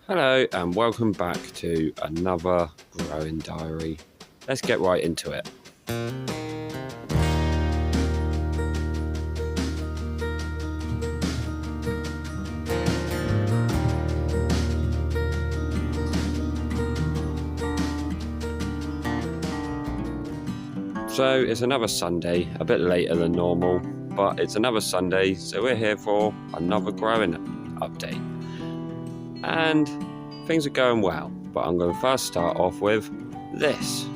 Hello and welcome back to another growing diary. Let's get right into it. So it's another Sunday, a bit later than normal, but it's another Sunday, so we're here for another growing update. And things are going well, but I'm going to first start off with this.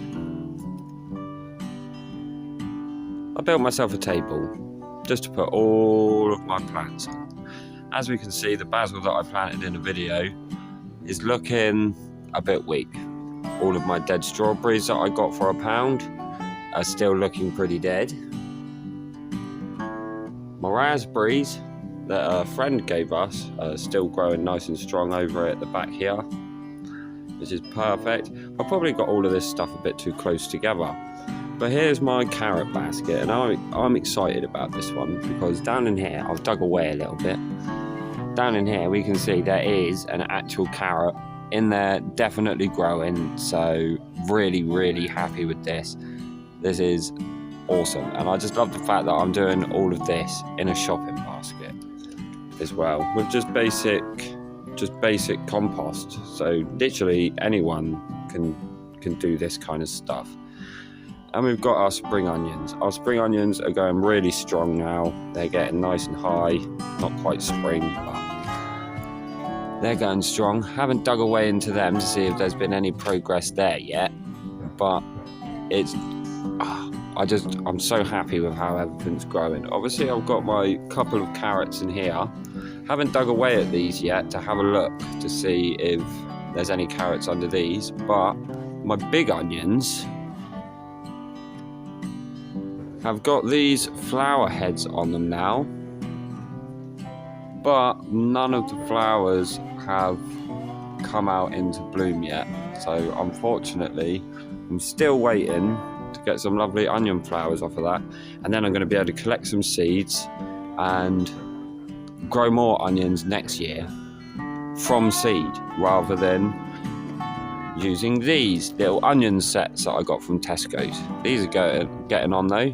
I built myself a table just to put all of my plants on. As we can see, the basil that I planted in the video is looking a bit weak. All of my dead strawberries that I got for £1 are still looking pretty dead. My raspberries that a friend gave us are still growing nice and strong over at the back here, which is perfect. I probably got all of this stuff a bit too close together. But here's my carrot basket, and I'm excited about this one because down in here, I've dug away a little bit. Down in here we can see there is an actual carrot in there, definitely growing, so really happy with this. This is awesome, and I just love the fact that I'm doing all of this in a shopping basket as well, with just basic compost. So literally anyone can do this kind of stuff. And we've got our spring onions. Our spring onions are going really strong now. They're getting nice and high, not quite spring, but they're going strong. Haven't dug away into them to see if there's been any progress there yet, but it's I'm so happy with how everything's growing. Obviously I've got my couple of carrots in here. Haven't dug away at these yet to have a look to see if there's any carrots under these, but my big onions have got these flower heads on them now, but none of the flowers have come out into bloom yet. So unfortunately I'm still waiting to get some lovely onion flowers off of that, and then I'm going to be able to collect some seeds and grow more onions next year from seed, rather than using these little onion sets that I got from Tesco's. These are getting on though,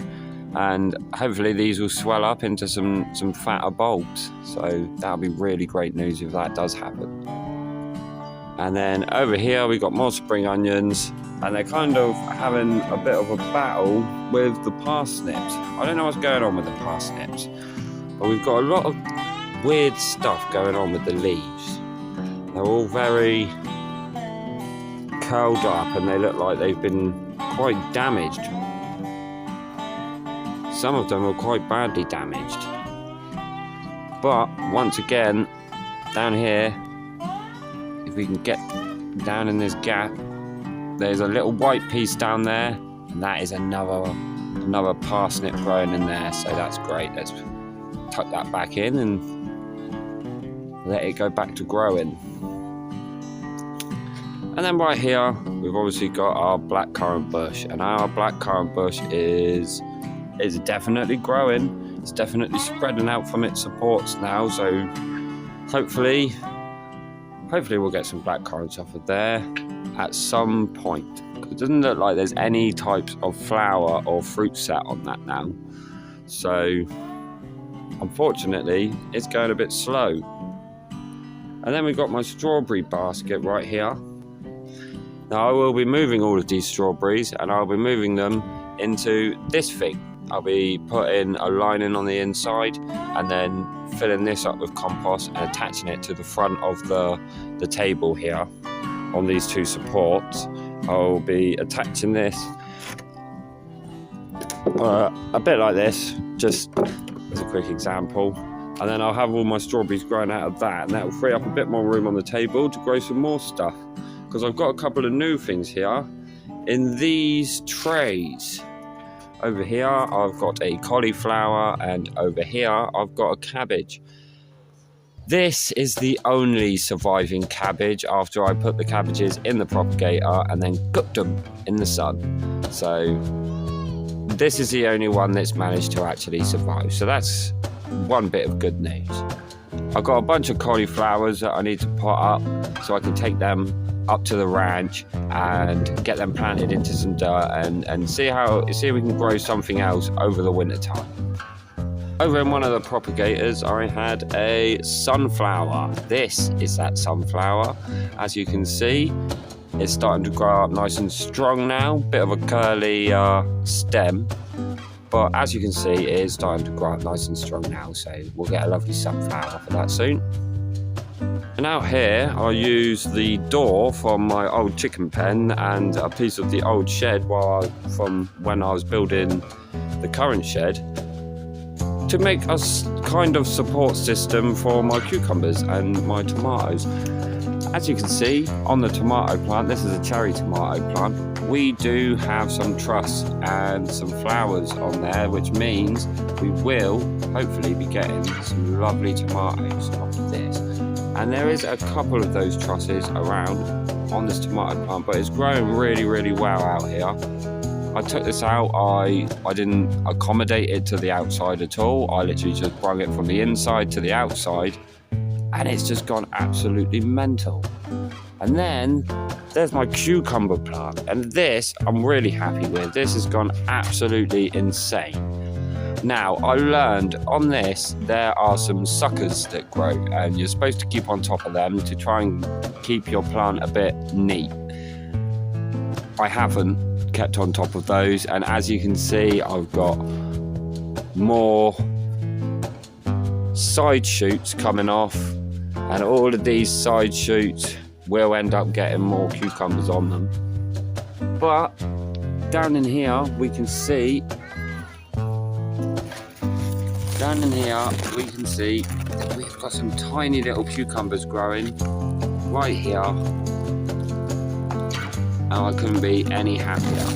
and hopefully these will swell up into some fatter bulbs, so that'll be really great news if that does happen. And then over here we got more spring onions, and they're kind of having a bit of a battle with the parsnips. I don't know what's going on with the parsnips, but we've got a lot of weird stuff going on with the leaves. They're all very curled up and they look like they've been quite damaged. Some of them are quite badly damaged. But once again, down here, if we can get down in this gap, there's a little white piece down there, and that is another parsnip growing in there, so that's great. Let's tuck that back in and let it go back to growing. And then right here we've obviously got our blackcurrant bush, and our blackcurrant bush is definitely growing. It's definitely spreading out from its supports now, so hopefully we'll get some blackcurrants off of there at some point. It doesn't look like there's any types of flower or fruit set on that now, so unfortunately it's going a bit slow. And then we've got my strawberry basket right here. Now I will be moving all of these strawberries, and I'll be moving them into this thing. I'll be putting a lining on the inside and then filling this up with compost and attaching it to the front of the table here on these two supports. I'll be attaching this a bit like this, just as a quick example, and then I'll have all my strawberries growing out of that, and that will free up a bit more room on the table to grow some more stuff, because I've got a couple of new things here in these trays. Over here I've got a cauliflower, and over here I've got a cabbage. This is the only surviving cabbage after I put the cabbages in the propagator and then cooked them in the sun. So this is the only one that's managed to actually survive. So that's one bit of good news. I've got a bunch of cauliflowers that I need to pot up so I can take them up to the ranch and get them planted into some dirt and see if we can grow something else over the winter time. Over in one of the propagators, I had a sunflower. This is that sunflower. As you can see, it's starting to grow up nice and strong now. Bit of a curly stem, but as you can see, it is starting to grow up nice and strong now. So we'll get a lovely sunflower for that soon. And out here, I use the door from my old chicken pen and a piece of the old shed from when I was building the current shed, to make a kind of support system for my cucumbers and my tomatoes. As you can see on the tomato plant, this is a cherry tomato plant, we do have some truss and some flowers on there, which means we will hopefully be getting some lovely tomatoes off of this. And there is a couple of those trusses around on this tomato plant, but it's growing really, really well out here. I took this out, I didn't accommodate it to the outside at all. I literally just brought it from the inside to the outside, and it's just gone absolutely mental. And then there's my cucumber plant, and this I'm really happy with. This has gone absolutely insane. Now, I learned on this there are some suckers that grow, and you're supposed to keep on top of them to try and keep your plant a bit neat. I haven't kept on top of those, and as you can see, I've got more side shoots coming off, and all of these side shoots will end up getting more cucumbers on them. But down in here we can see that we've got some tiny little cucumbers growing right here. I couldn't be any happier.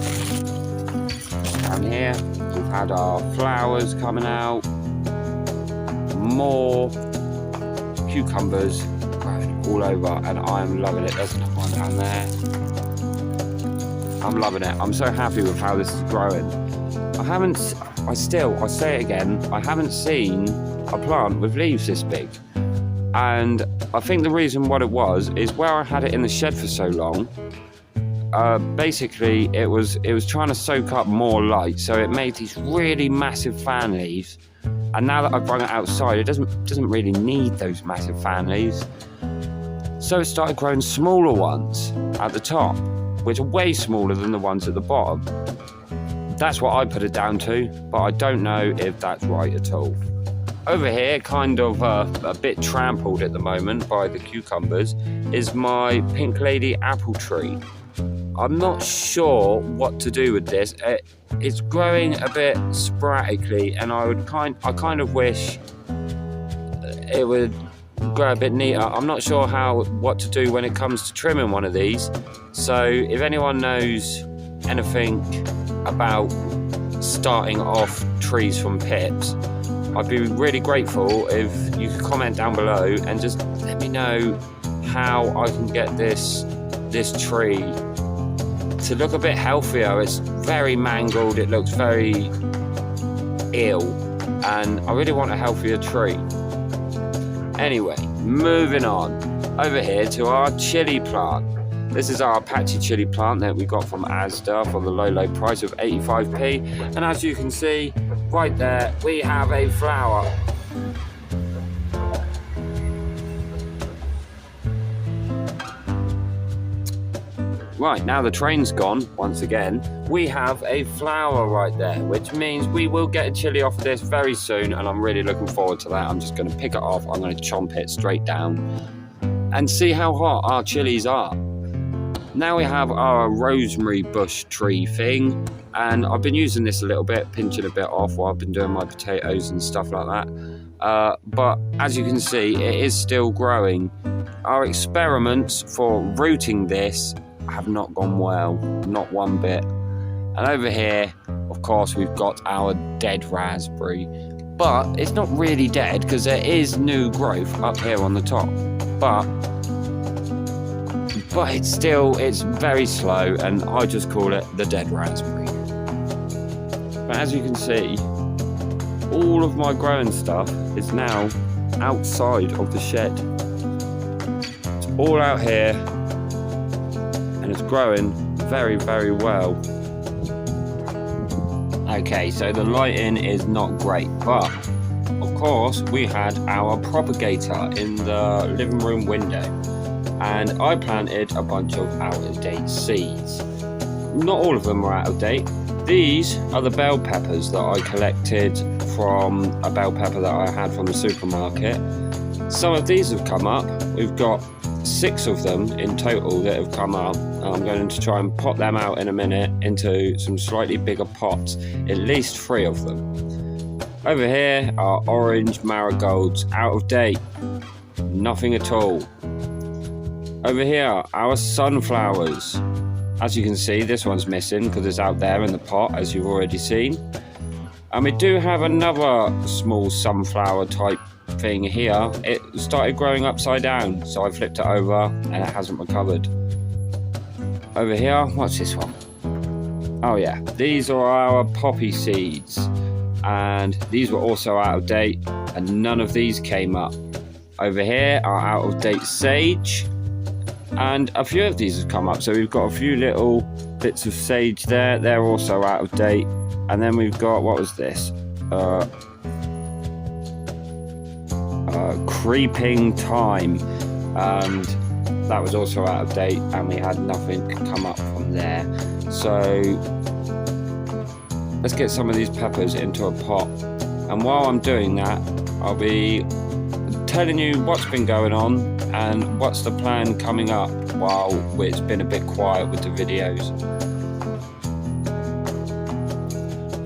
Down here, we've had our flowers coming out, more cucumbers growing all over, and I'm loving it. There's another one down there. I'm loving it. I'm so happy with how this is growing. I'll say it again, I haven't seen a plant with leaves this big. And I think the reason what it was is where I had it in the shed for so long, basically it was trying to soak up more light, so it made these really massive fan leaves. And now that I've brought it outside, it doesn't really need those massive fan leaves, so it started growing smaller ones at the top, which are way smaller than the ones at the bottom. That's what I put it down to, but I don't know if that's right at all. Over here, kind of a bit trampled at the moment by the cucumbers, is my Pink Lady apple tree. I'm not sure what to do with this. It's growing a bit sporadically, and I kind of wish it would grow a bit neater. I'm not sure what to do when it comes to trimming one of these. So if anyone knows anything about starting off trees from pips, I'd be really grateful if you could comment down below and just let me know how I can get this tree to look a bit healthier. It's very mangled, it looks very ill, and I really want a healthier tree. Anyway, moving on over here to our chili plant. This is our Apache chili plant that we got from Asda for the low price of 85p, and as you can see right there, we have a flower. Right, now the train's gone once again, we have a flower right there, which means we will get a chili off of this very soon, and I'm really looking forward to that. I'm just going to pick it off, I'm going to chomp it straight down and see how hot our chilies are. Now we have our rosemary bush tree thing, and I've been using this a little bit, pinching a bit off while I've been doing my potatoes and stuff like that. But as you can see, it is still growing. Our experiments for rooting this have not gone well, not one bit. And over here, of course, we've got our dead raspberry, but it's not really dead because there is new growth up here on the top. But it's very slow, and I just call it the dead raspberry. But as you can see, all of my growing stuff is now outside of the shed. It's all out here and it's growing very, very well. Okay, so the lighting is not great, but of course we had our propagator in the living room window, and I planted a bunch of out-of-date seeds. Not all of them are out of date. These are the bell peppers that I collected from a bell pepper that I had from the supermarket. Some of these have come up. We've got 6 of them in total that have come up. I'm going to try and pot them out in a minute into some slightly bigger pots, at least 3 of them. Over here are orange marigolds, out of date, nothing at all. Over here, our sunflowers. As you can see, this one's missing because it's out there in the pot, as you've already seen. And we do have another small sunflower type thing here. It started growing upside down, so I flipped it over and it hasn't recovered. Over here, what's this one? Oh yeah, these are our poppy seeds, and these were also out of date, and none of these came up. Over here are out of date sage, and a few of these have come up, so we've got a few little bits of sage there. They're also out of date. And then we've got, what was this? Creeping thyme, and that was also out of date, and we had nothing come up from there. So let's get some of these peppers into a pot, and while I'm doing that, I'll be telling you what's been going on and what's the plan coming up while it's been a bit quiet with the videos.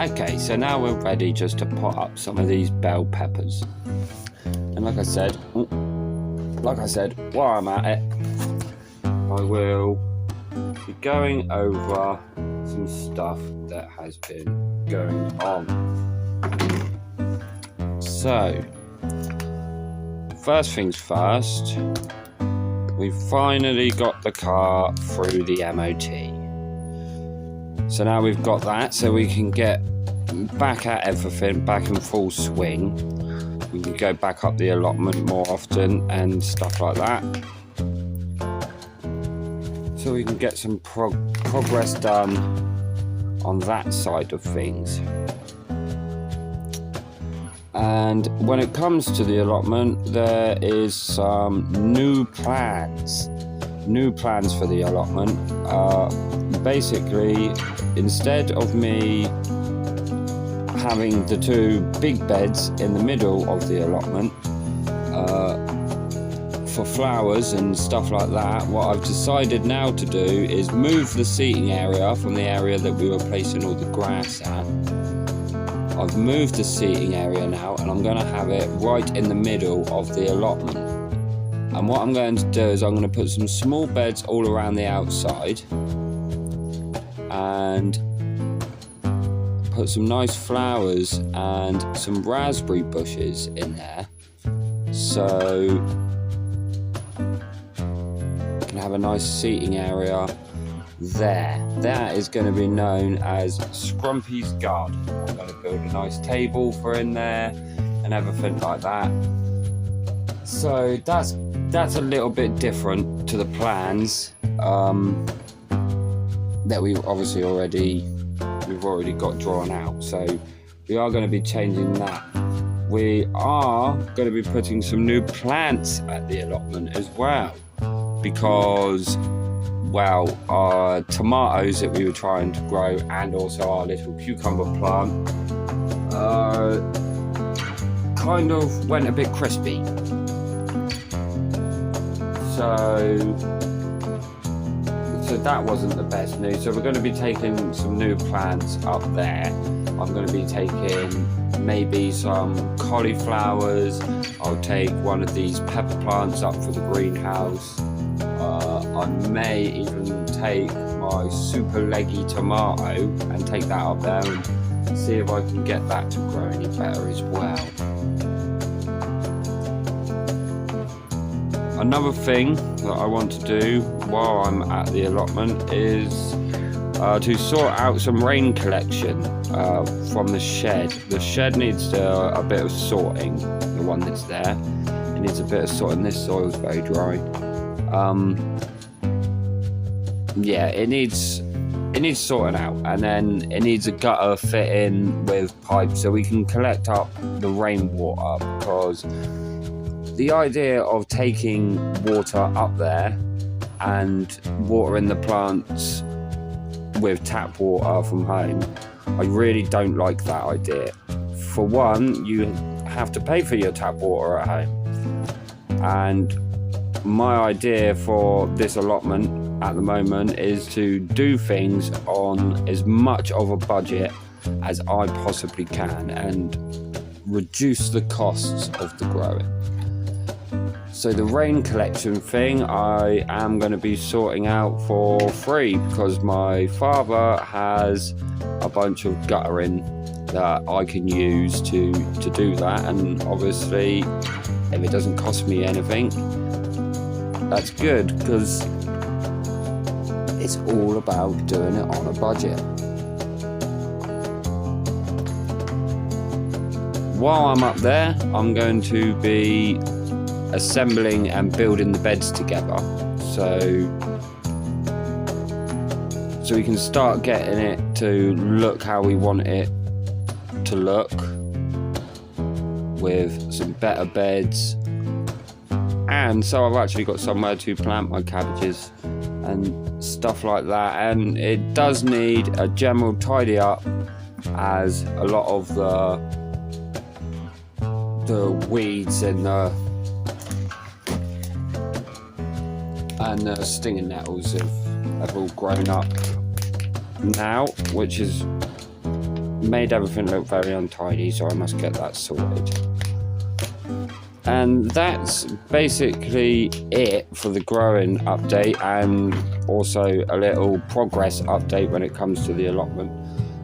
Okay, so now we're ready just to pot up some of these bell peppers. And like I said, while I'm at it, I will be going over some stuff that has been going on. So, first things first, we finally got the car through the MOT. So now we've got that, so we can get back at everything, back in full swing. We can go back up the allotment more often and stuff like that. So we can get some progress done on that side of things. And when it comes to the allotment, there is some new plans for the allotment. Basically, instead of me having the 2 big beds in the middle of the allotment for flowers and stuff like that, what I've decided now to do is move the seating area from the area that we were placing all the grass at. I've moved the seating area now, and I'm going to have it right in the middle of the allotment. And what I'm going to do is I'm going to put some small beds all around the outside and put some nice flowers and some raspberry bushes in there, so you can have a nice seating area there. That is going to be known as Scrumpy's garden. I'm going to build a nice table for in there and everything like that. So that's a little bit different to the plans that we've already got drawn out. So we are going to be changing that. We are going to be putting some new plants at the allotment as well, because, well, our tomatoes that we were trying to grow and also our little cucumber plant kind of went a bit crispy. So that wasn't the best news. So we're going to be taking some new plants up there. I'm going to be taking maybe some cauliflowers. I'll take one of these pepper plants up for the greenhouse. I may even take my super leggy tomato and take that up there and see if I can get that to grow any better as well. Another thing that I want to do while I'm at the allotment is to sort out some rain collection from the shed. The shed needs a bit of sorting, the one that's there. needs a bit of sorting. This soil's very dry. Yeah, it needs sorting out, and then it needs a gutter fit in with pipes so we can collect up the rainwater, because the idea of taking water up there and watering the plants with tap water from home, I really don't like that idea. For one, you have to pay for your tap water at home, and my idea for this allotment at the moment is to do things on as much of a budget as I possibly can and reduce the costs of the growing. So the rain collection thing I am going to be sorting out for free, because my father has a bunch of guttering that I can use to do that, and obviously if it doesn't cost me anything, that's good, because it's all about doing it on a budget. While I'm up there, I'm going to be assembling and building the beds together, so we can start getting it to look how we want it to look, with some better beds. And so I've actually got somewhere to plant my cabbages and stuff like that, and it does need a general tidy up, as a lot of the weeds and the stinging nettles have all grown up now, which has made everything look very untidy, so I must get that sorted. And that's basically it for the growing update, and also a little progress update when it comes to the allotment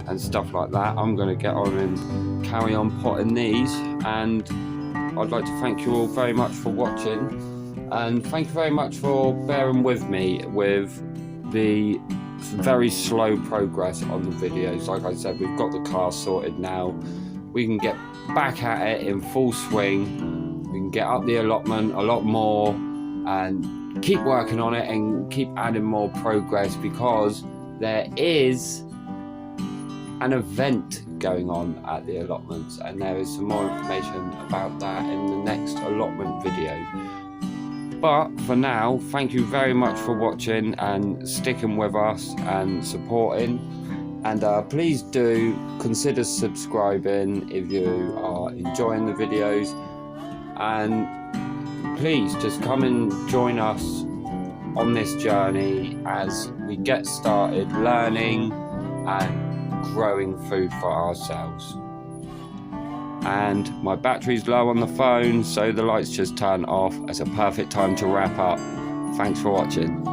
and stuff like that. I'm going to get on and carry on potting these, and I'd like to thank you all very much for watching, and thank you very much for bearing with me with the very slow progress on the videos. Like I said, we've got the car sorted now. We can get back at it in full swing. We can get up the allotment a lot more and keep working on it and keep adding more progress, because there is an event going on at the allotments, and there is some more information about that in the next allotment video. But for now, thank you very much for watching and sticking with us and supporting, and please do consider subscribing if you are enjoying the videos, and please just come and join us on this journey as we get started learning and growing food for ourselves. And my battery's low on the phone, so the lights just turned off. It's a perfect time to wrap up. Thanks for watching.